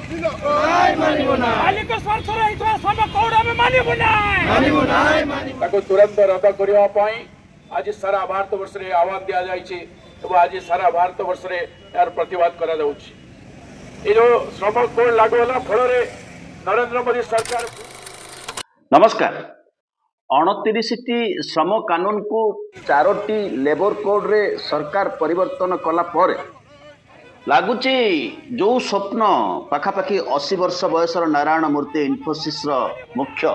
तुरंत रद्द करने आज सारा भारत वर्ष में आह्वान दि जाए आज सारा भारत वर्ष में यार प्रतिवाद करा ये जो श्रम कोड लागू होला फल नरेंद्र मोदी सरकार। नमस्कार। 29टी श्रम कानून को 4टी लेबर कोड रे सरकार परिवर्तन कला पर लगुच जो स्वप्न पाखापाखि 80 वर्ष बयसर नारायण मूर्ति इन्फोसिस मुख्य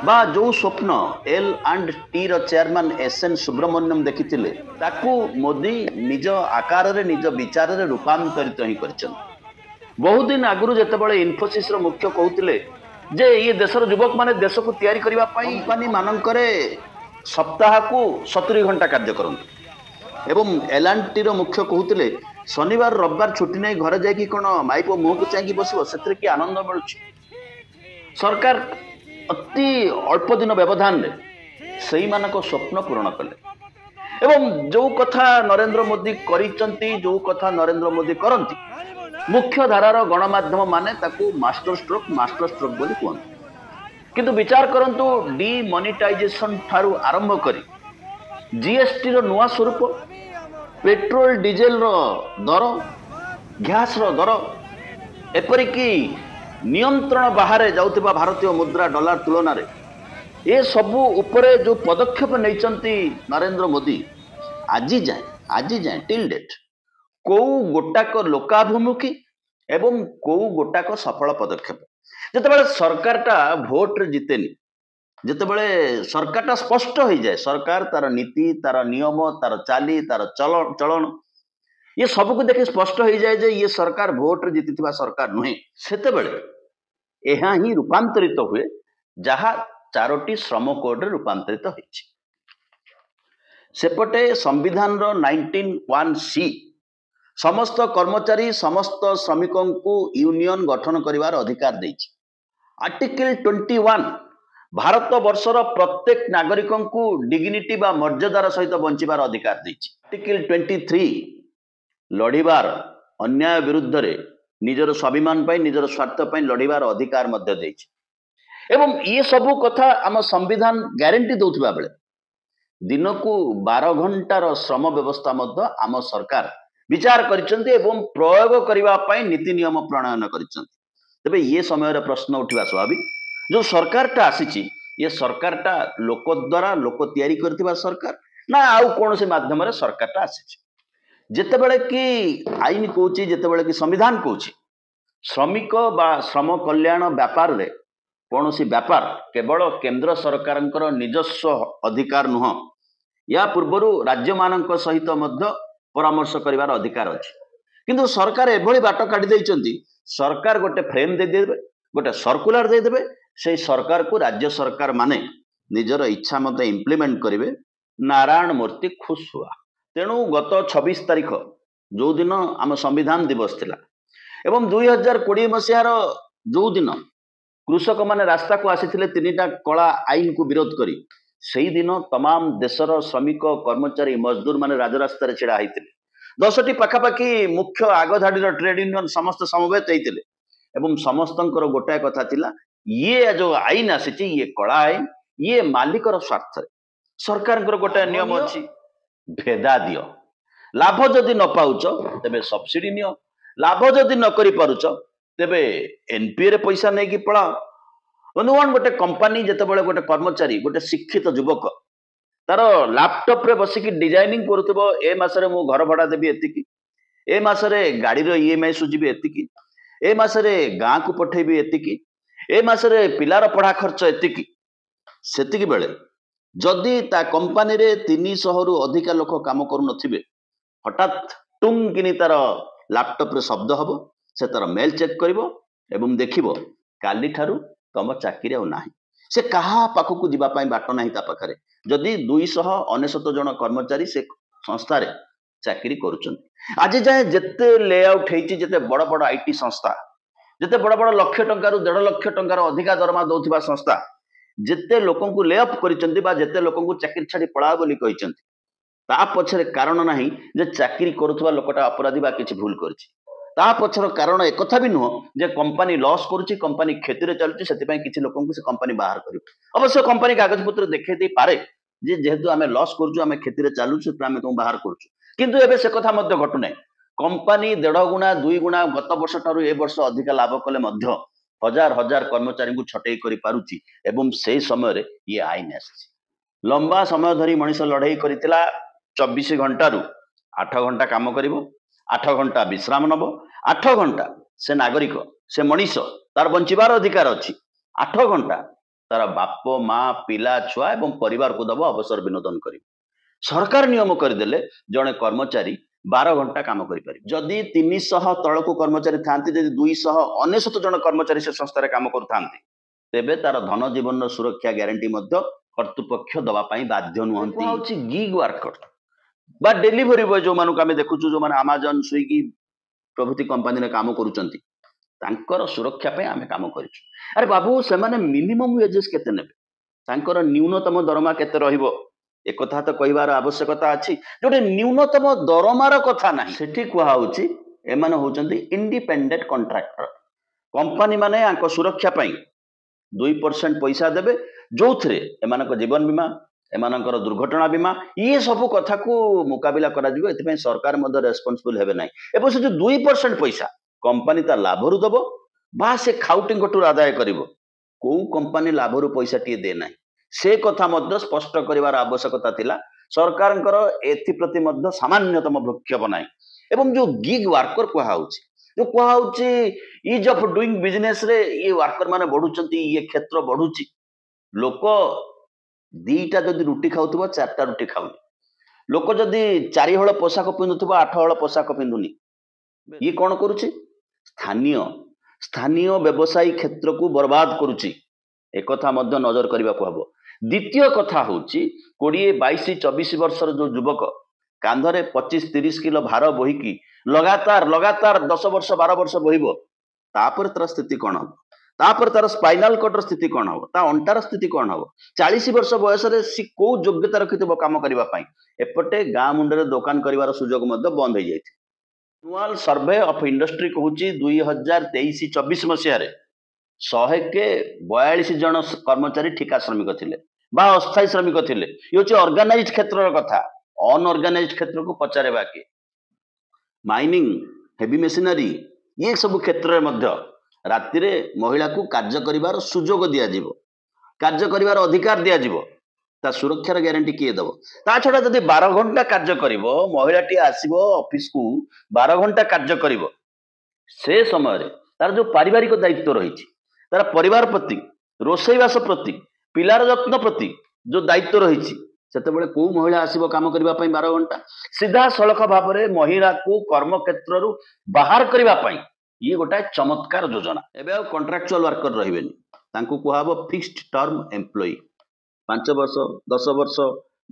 बा जो स्वप्न L&T चेयरमैन SN सुब्रमण्यम देखी मोदी निज आकार रे निज विचार रे रूपांतरित ही कर। बहुत दिन आगु जिते इन्फोसिस मुख्य कहते जे ये देशर युवक माने देश को तैयारी करने कंपनी मानकरे सप्ताह को 70 घंटा कार्य करते एवं L&T मुख्य कहते शनिवार रविवार छुट्टी नहीं घर जाकि कौन माइप मुह को चाहिए बस से कि आनंद मिलू। सरकार अति अल्प दिन व्यवधान से मानक स्वप्न पूरण कले एवं जो कथा नरेंद्र मोदी करिसंती जो कथा नरेंद्र मोदी करती मुख्य धारार गणमाध्यम माने ताकू मास्टर स्ट्रोक बोली कहते किंतु विचार करंतु डिमोनेटाइजेशन ठारू आरंभ करी जीएसटी रो नुआ स्वरूप पेट्रोल डीजेल रो दर गैस रो दर एपरिकी नियंत्रण बाहर जाउतिबा भारतीय मुद्रा डॉलर तुलन रे ए सबु उपरे जो पदक्षेप नैचंती नरेंद्र मोदी आज जाए टिल डेट कौ गोटाक लोकाभिमुखी एवं कौ गोटाक सफल पदक्षेप जितेबाला सरकारटा भोट रे जितेनी जितेबाला सरकारटा स्पष्ट हो जाए सरकार तार नीति तार नियम तार चाली तार चलन ये सबको देखि स्पष्ट हो जाए जे ये सरकार भोट रे जीतिथिबा सरकार नुहे सेतेबेले एहा ही रूपांतरित हुए जहा 4टी श्रम कोड रे रूपांतरित होइछि। सेपटे संविधान रो 19(1)(c) समस्त कर्मचारी समस्त श्रमिकों को यूनियन गठन करिवार अधिकार देछि। आर्टिकल 21 भारत वर्षर प्रत्येक नागरिकों को डिग्निटी बा मर्यादार सहित बंचिबार अधिकार देछि। आर्टिकल 23 लड़ीबार अन्याय विरुद्ध रे निजर स्वाभिमान पाई निजर स्वार्थ पाई लड़ीबार अधिकार मध्य देछि एवं ये सब कथा आम संविधान ग्यारंटी दौथिबा बेले दिन को 12 घंटार श्रम व्यवस्था मध्य आम सरकार विचार करिसंती एवं प्रयोग करिवा पाई नीति नियम प्रणयन करिसंती। तबे ये समय प्रश्न उठिबा स्वाभाविक जो सरकारटा आसीची ये सरकारटा लोक द्वारा लोक तैयारी करथिबा सरकार ना आउ कौन से माध्यम रे सरकारटा आसीची जेतेबेले कि आईन कहूची जेतेबेले कि संविधान कहूची श्रमिक बा श्रम कल्याण व्यापार रे कौन सी व्यापार केवल केंद्र सरकारंकर निजस्व अधिकार नुह या पूर्वरु राज्य मानक सहित मध्य परामर्श करिवार अधिकार अछि किंतु सरकार एभली बाट काटी दैचंती सरकार गोटे फ्रेम दे देबे गोटे सर्कुलर दे देबे से सरकार को राज्य सरकार माने निजर इच्छा मत इम्प्लीमेंट करिवे नारायण मूर्ति खुश हुआ। तेणु गत 26 तारिख जो दिन आम संविधान दिवस थिला एवं 2020 मसीहार जो दिन कृषक माने रास्ता को आसीथिले 3टा कला आईन को विरोध करी सही दिन तमाम देशर श्रमिक कर्मचारी मजदूर माने राजरास्ता रे छिड़ा होइतिले 10टी पाखापाखि मुख्य आगधाड़ी ट्रेड यूनियन समस्त समवेत होइतिले एवं समस्तंकर गोटाए कथा थिला ये जो आईन आसीची ये कला आईन ये मालिकर स्वार्थ सरकार गोटाए नियम अछि भेदा दियो लाभ जदि न पाउच तेबे सब्सिडी नियो लाभ जदि न करि पारुच तेबे एनपीए रे पैसा नै कि पळा बंधुगण गोटे कंपनी जेतेबेले गोटे कर्मचारी गोटे शिक्षित युवक तार लैपटॉप रे बसिकी डिजाइनिंग करूथबो ए मासरे मु घर भड़ा देबी एतिकी ए मासरे गाड़ी रो ईएमआई सुजिबी एतिकी ए मासरे गां को पठेबी एतिकी ए मासरे पिलार पढ़ा खर्च एतिकी सेतिकी बेले जदि ता कंपनी रे 300 रु अधिक लोक काम करू नथिबे हठात टुंग किनी तार लैपटॉप रे शब्द हबो से तार मेल चेक करिवो एवं देखिवो काली ठारू तम चाकरी आ नाही से कहा पाखु को दिबा पाई बाट नाही ता पाखरे जदि 299 जन कर्मचारी से संस्था रे चाकरी करूछन आज जाए जेते लेआउट हेची जेते बड़ बड़ आईटी संस्था जेते बड़ बड़ लाख टंका रु 1.5 लाख टंका रो अधिका दरमा दउथिबा संस्था जेते लोकन को ले अप करिसंती बा जेते लोकन को चाकरी छाड़ी पळा बोली कहिसंती ता पछरे कारण नाही जे चाकरी करूथबा लोकटा अपराधी बा किछि भूल करछि ତା ପଛର କାରଣ ଏକଥା ବି ନୁହଁ ଯେ କମ୍ପାନୀ ଲସ୍ କରୁଛି, କମ୍ପାନୀ କ୍ଷତିରେ ଚାଲୁଛି, ସେଥିପାଇଁ କିଛି ଲୋକଙ୍କୁ ସେ କମ୍ପାନୀ ବାହାର କରିବ। ଅବଶ୍ୟ କମ୍ପାନୀ କାଗଜପତ୍ର ଦେଖେଇ ଦେଇପାରେ ଯେ ଯେହେତୁ ଆମେ ଲସ୍ କରୁଛୁ, ଆମେ କ୍ଷତିରେ ଚାଲୁଛୁ, ଆମେ ତୁମକୁ ବାହାର କରୁଛୁ। କିନ୍ତୁ ଏବେ ସେ କଥା ମଧ୍ୟ ଘଟୁନାହିଁ। କମ୍ପାନୀ 1.5 ଗୁଣା 2 ଗୁଣା ଗତ ବର୍ଷ ଠାରୁ ଏ ବର୍ଷ ଅଧିକା ଲାଭ କଲେ ମଧ୍ୟ ହଜାର ହଜାର କର୍ମଚାରୀଙ୍କୁ ଛଟେଇ କରିପାରୁଛି। ଏବଂ ସେହି ସମୟରେ ଇଏ ଆଇନ ଆସିଛି। ଲମ୍ବା ସମୟ ଧରି ମଣିଷ ଲଢ଼େଇ କରିଥିଲା 24 ଘଣ୍ଟାରୁ 8 ଘଣ୍ଟା କାମ କରିବ, 8 ଘଣ୍ଟା ବିଶ୍ରାମ ନେବ, 8 ଘଣ୍ଟା ସେ ନାଗରିକ, ସେ ମଣିଷ, ତାର ବଞ୍ଚିବାର ଅଧିକାର ଅଛି। 8 ଘଣ୍ଟା ତାର ବାପ ମା ପିଲା ଛୁଆ ଏବଂ ପରିବାରକୁ ଦେବ, ଅବସର ବିନୋଦନ କରିବ। ସରକାର ନିୟମ କରିଦେଲେ ଜଣେ କର୍ମଚାରୀ 12 ଘଣ୍ଟା କାମ କରିପାରିବ। ଯଦି 300 ତଳକୁ କର୍ମଚାରୀ ଥାନ୍ତି, ଯଦି 299 ଜଣ କର୍ମଚାରୀ ସେ ସଂସ୍ଥାରେ କାମ କରୁଥାନ୍ତି, ତେବେ ତାର ଧନ ଜୀବନର ସୁରକ୍ଷା ଗ୍ୟାରେଣ୍ଟି ମଧ୍ୟ କର୍ତ୍ତୃପକ୍ଷ ଦେବା ପାଇଁ ବାଧ୍ୟ ନୁହନ୍ତି। ହେଉଛି ଗିଗ୍ ୱାର୍କର ବା ଡେଲିଭରି ବୟ, ଯେଉଁମାନଙ୍କୁ ଆମେ ଦେଖୁଛୁ, ଯେଉଁମାନେ ଆମାଜନ, ସ୍ୱିଗି ପ୍ରଭୃତି କମ୍ପାନୀରେ କାମ କରୁଛନ୍ତି, ତାଙ୍କର ସୁରକ୍ଷା ପାଇଁ ଆମେ କାମ କରିଛୁ। ଆରେ ବାବୁ, ସେମାନେ ମିନିମମ୍ ୱେଜେସ୍ କେତେ ନେବେ? ତାଙ୍କର ନ୍ୟୁନତମ ଦରମା କେତେ ରହିବ? ଏକଥା ତ କହିବାର ଆବଶ୍ୟକତା ଅଛି। ଯୋଉଠି ନ୍ୟୁନତମ ଦରମାର କଥା ନାହିଁ, ସେଠି କୁହାହଉଛି ଏମାନେ ହେଉଛନ୍ତି ଇଣ୍ଡିପେଣ୍ଡେଣ୍ଟ କଣ୍ଟ୍ରାକ୍ଟର। କମ୍ପାନୀ ମାନେ ୟାଙ୍କ ସୁରକ୍ଷା ପାଇଁ 2% ପଇସା ଦେବେ, ଯୋଉଥିରେ ଏମାନଙ୍କ ଜୀବନ ବୀମା, ଏମାନଙ୍କର ଦୁର୍ଘଟଣା ବୀମା, ଇଏ ସବୁ କଥାକୁ ମୁକାବିଲା କରାଯିବ। ଏଥିପାଇଁ ସରକାର ମଧ୍ୟ ରେସ୍ପନ୍ସିବୁଲ ହେବେ ନାହିଁ। ଏବଂ ସେ ଯୋଉ 2% ପଇସା କମ୍ପାନୀ ତା ଲାଭରୁ ଦେବ ବା ସେ ଖାଉଟିଙ୍କଠୁ ଆଦାୟ କରିବ, କୋଉ କମ୍ପାନୀ ଲାଭରୁ ପଇସାଟିଏ ଦେ ନାହିଁ, ସେ କଥା ମଧ୍ୟ ସ୍ପଷ୍ଟ କରିବାର ଆବଶ୍ୟକତା ଥିଲା। ସରକାରଙ୍କର ଏଥିପ୍ରତି ମଧ୍ୟ ସାମାନ୍ୟତମ ଭ୍ରୂକ୍ଷେପ ନାହିଁ। ଏବଂ ଯୋଉ ଗିଗ୍ ୱାର୍କର କୁହାହଉଛି, ଯୋଉ କୁହାହଉଛି ଇଜ୍ ଅଫ୍ ଡୁଇଂ ବିଜନେସରେ ଇଏ ୱାର୍କର ମାନେ ବଢୁଛନ୍ତି, ଇଏ କ୍ଷେତ୍ର ବଢୁଛି। ଲୋକ 2ଟା ଯଦି ରୁଟି ଖାଉଥିବ, 4ଟା ରୁଟି ଖାଉନି। ଲୋକ ଯଦି 4 ହଳ ପୋଷାକ ପିନ୍ଧୁଥିବ, 8 ହଳ ପୋଷାକ ପିନ୍ଧୁନି। ଇଏ କ'ଣ କରୁଛି? ସ୍ଥାନୀୟ ବ୍ୟବସାୟୀ କ୍ଷେତ୍ରକୁ ବର୍ବାଦ କରୁଛି। ଏକଥା ମଧ୍ୟ ନଜର କରିବାକୁ ହବ। ଦ୍ୱିତୀୟ କଥା ହେଉଛି 20, 22, 24 ବର୍ଷର ଯୋଉ ଯୁବକ କାନ୍ଧରେ 25-30 କିଲୋ ଭାର ବୋହିକି ଲଗାତାର 10 ବର୍ଷ 12 ବର୍ଷ ବୋହିବ, ତାପରେ ତାର ସ୍ଥିତି କ'ଣ ହବ? ତାପରେ ତାର ସ୍ପାଇନାଲ କର୍ଡର ସ୍ଥିତି କ'ଣ ହବ? ତା ଅଣ୍ଟାର ସ୍ଥିତି କ'ଣ ହବ? 40 ବର୍ଷ ବୟସରେ ସେ କୋଉ ଯୋଗ୍ୟତା ରଖିଥିବ କାମ କରିବା ପାଇଁ? ଏପଟେ ଗାଁ ମୁଣ୍ଡରେ ଦୋକାନ କରିବାର ସୁଯୋଗ ମଧ୍ୟ ବନ୍ଦ ହେଇଯାଇଛି। ଆନୁଆଲ ସର୍ଭେ ଅଫ୍ ଇଣ୍ଡଷ୍ଟ୍ରି କହୁଛି 2023-24 ମସିହାରେ 142 ଜଣ କର୍ମଚାରୀ ଠିକା ଶ୍ରମିକ ଥିଲେ ବା ଅସ୍ଥାୟୀ ଶ୍ରମିକ ଥିଲେ। ଇଏ ହେଉଛି ଅର୍ଗାନାଇଜ କ୍ଷେତ୍ରର କଥା। ଅନଅର୍ଗାନାଇଜ କ୍ଷେତ୍ରକୁ ପଚାରିବା କି? ମାଇନିଂ, ହେଭି ମେସିନାରୀ, ଇଏ ସବୁ କ୍ଷେତ୍ରରେ ମଧ୍ୟ ରାତିରେ ମହିଳାକୁ କାର୍ଯ୍ୟ କରିବାର ସୁଯୋଗ ଦିଆଯିବ, କାର୍ଯ୍ୟ କରିବାର ଅଧିକାର ଦିଆଯିବ। ତା ସୁରକ୍ଷାର ଗ୍ୟାରେଣ୍ଟି କିଏ ଦେବ? ତା ଛଡ଼ା ଯଦି 12 ଘଣ୍ଟା କାର୍ଯ୍ୟ କରିବ, ମହିଳାଟି ଆସିବ ଅଫିସକୁ 12 ଘଣ୍ଟା କାର୍ଯ୍ୟ କରିବ, ସେ ସମୟରେ ତାର ଯୋଉ ପାରିବାରିକ ଦାୟିତ୍ୱ ରହିଛି, ତାର ପରିବାର ପ୍ରତି, ରୋଷେଇବାସ ପ୍ରତି, ପିଲାର ଯତ୍ନ ପ୍ରତି ଯୋଉ ଦାୟିତ୍ୱ ରହିଛି, ସେତେବେଳେ କୋଉ ମହିଳା ଆସିବ କାମ କରିବା ପାଇଁ 12 ଘଣ୍ଟା? ସିଧାସଳଖ ଭାବରେ ମହିଳାକୁ କର୍ମକ୍ଷେତ୍ରରୁ ବାହାର କରିବା ପାଇଁ ଇଏ ଗୋଟାଏ ଚମତ୍କାର ଯୋଜନା। ଏବେ ଆଉ କଣ୍ଟ୍ରାକ୍ଚୁଆଲ ୱାର୍କର ରହିବେନି, ତାଙ୍କୁ କୁହାହବ ଫିକ୍ସଡ ଟର୍ମ ଏମ୍ପ୍ଲୟି। 5 ବର୍ଷ, 10 ବର୍ଷ,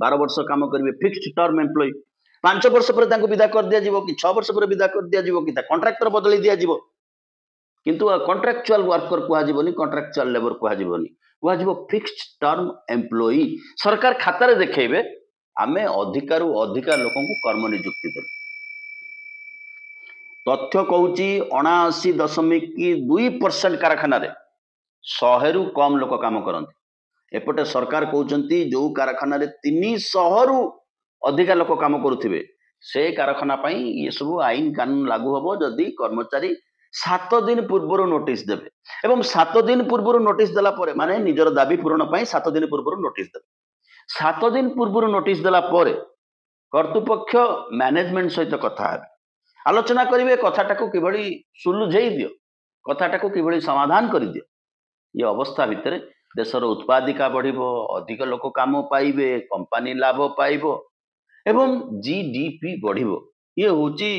12 ବର୍ଷ କାମ କରିବେ, ଫିକ୍ସଡ ଟର୍ମ ଏମ୍ପ୍ଲୟି। 5 ବର୍ଷ ପରେ ତାଙ୍କୁ ବିଦା କରିଦିଆଯିବ, କି 6 ବର୍ଷ ପରେ ବିଦା କରିଦିଆଯିବ, କି ତା କଣ୍ଟ୍ରାକ୍ଟର ବଦଳି ଦିଆଯିବ। କିନ୍ତୁ କଣ୍ଟ୍ରାକ୍ଚୁଆଲ ୱାର୍କର କୁହାଯିବନି, କଣ୍ଟ୍ରାକ୍ଚୁଆଲ ଲେବର କୁହାଯିବନି, କୁହାଯିବ ଫିକ୍ସଡ ଟର୍ମ ଏମ୍ପ୍ଲୟି। ସରକାର ଖାତାରେ ଦେଖେଇବେ ଆମେ ଅଧିକାରୁ ଅଧିକା ଲୋକଙ୍କୁ କର୍ମ ନିଯୁକ୍ତି ଦେବୁ। ତଥ୍ୟ କହୁଛି 79.2% କାରଖାନାରେ 100ରୁ କମ୍ ଲୋକ କାମ କରନ୍ତି। ଏପଟେ ସରକାର କହୁଛନ୍ତି ଯୋଉ କାରଖାନାରେ 300ରୁ ଅଧିକା ଲୋକ କାମ କରୁଥିବେ, ସେ କାରଖାନା ପାଇଁ ଏସବୁ ଆଇନ କାନୁନ ଲାଗୁ ହବ ଯଦି କର୍ମଚାରୀ 7 ଦିନ ପୂର୍ବରୁ ନୋଟିସ ଦେବେ। ଏବଂ 7 ଦିନ ପୂର୍ବରୁ ନୋଟିସ ଦେଲା ପରେ, ମାନେ ନିଜର ଦାବି ପୂରଣ ପାଇଁ 7 ଦିନ ପୂର୍ବରୁ ନୋଟିସ ଦେବେ। 7 ଦିନ ପୂର୍ବରୁ ନୋଟିସ ଦେଲା ପରେ କର୍ତ୍ତୃପକ୍ଷ ମ୍ୟାନେଜମେଣ୍ଟ ସହିତ କଥା ହେବେ, ଆଲୋଚନା କରିବେ କଥାଟାକୁ କିଭଳି ସୁଲଝେଇ ଦିଅ, କଥାଟାକୁ କିଭଳି ସମାଧାନ କରିଦିଅ। ଏ ଅବସ୍ଥା ଭିତରେ ଦେଶର ଉତ୍ପାଦିକା ବଢ଼ିବ, ଅଧିକ ଲୋକ କାମ ପାଇବେ, କମ୍ପାନୀ ଲାଭ ପାଇବ ଏବଂ GDP ବଢ଼ିବ। ଇଏ ହେଉଛି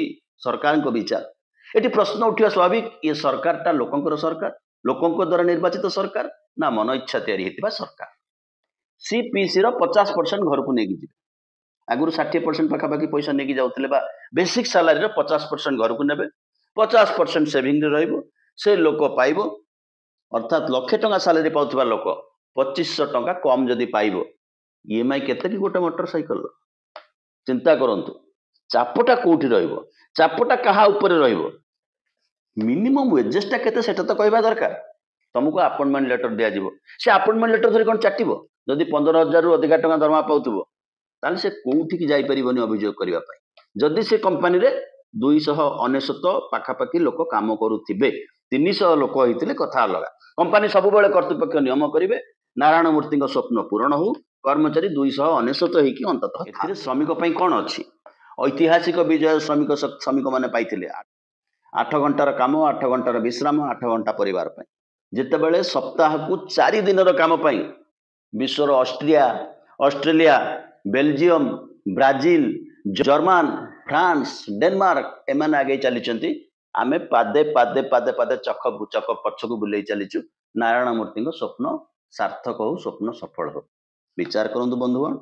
ସରକାରଙ୍କ ବିଚାର। ଏଠି ପ୍ରଶ୍ନ ଉଠିବା ସ୍ୱାଭାବିକ, ଇଏ ସରକାରଟା ଲୋକଙ୍କର ସରକାର, ଲୋକଙ୍କ ଦ୍ୱାରା ନିର୍ବାଚିତ ସରକାର, ନା ମନ ଇଚ୍ଛା ତିଆରି ହେଇଥିବା ସରକାର? CPCର 50% ଘରକୁ ନେଇକି ଯିବେ। ଆଗରୁ 60% ପାଖାପାଖି ପଇସା ନେଇକି ଯାଉଥିଲେ, ବା ବେସିକ ସାଲାରୀର 50% ଘରକୁ ନେବେ, 50% ସେଭିଂରେ ରହିବ, ସେ ଲୋକ ପାଇବ। ଅର୍ଥାତ୍ 1,00,000 ଟଙ୍କା ସାଲାରୀ ପାଉଥିବା ଲୋକ 2,500 ଟଙ୍କା କମ୍ ଯଦି ପାଇବ, EMI କେତେ କି ଗୋଟେ ମୋଟର ସାଇକେଲର? ଚିନ୍ତା କରନ୍ତୁ, ଚାପଟା କୋଉଠି ରହିବ? ଚାପଟା କାହା ଉପରେ ରହିବ? मिनिमम वेजेसटा केते सेटा तो कहबा दरकार तुमको अपॉइंटमेंट लेटर दिया जिवो से अपॉइंटमेंट लेटर धरि कोन चाटिबो जदि 15,000 रु अधिक टका दरमा पाउतबो ताले से कोउठी की जाई परिबनी अभियोग करिवा पई जदि से कंपनी रे 299 पाखापाखि लोक काम करुथिबे 300 लोक होइतिले कथा अलगा कंपनी सब बेले कर्तृपक्ष नियम करिवे नारायण मूर्ति स्वप्न पूरण हो कर्मचारी 299 होइकी अंततः एथिरे श्रमिक पई कोन अछि ऐतिहासिक विजय श्रमिक माने पाइथिले 8 घंटार काम 8 घंटार विश्राम 8 घंटा परिवार पई जितेबले सप्ताह को 4 दिन काम पई विश्वर Australia Belgium Brazil German France Denmark एमान आगे चली आमे पादे पादे पादे पादे चक पछक बुले चलीचु नारायण मूर्ति स्वप्न सार्थक हो स्वप्न सफल हो विचार करंतु बंधुगण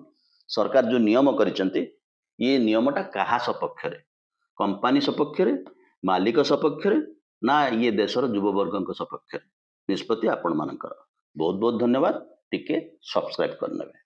सरकार जो नियम करिसंती ये नियमटा कहा सपक्ष रे कंपनी सपक्ष रे मालिक सपक्ष रे ना ये देशर युववर्ग सपक्ष रे निष्पत्ति आपण मानकर बहुत बहुत धन्यवाद टिके सब्सक्राइब करने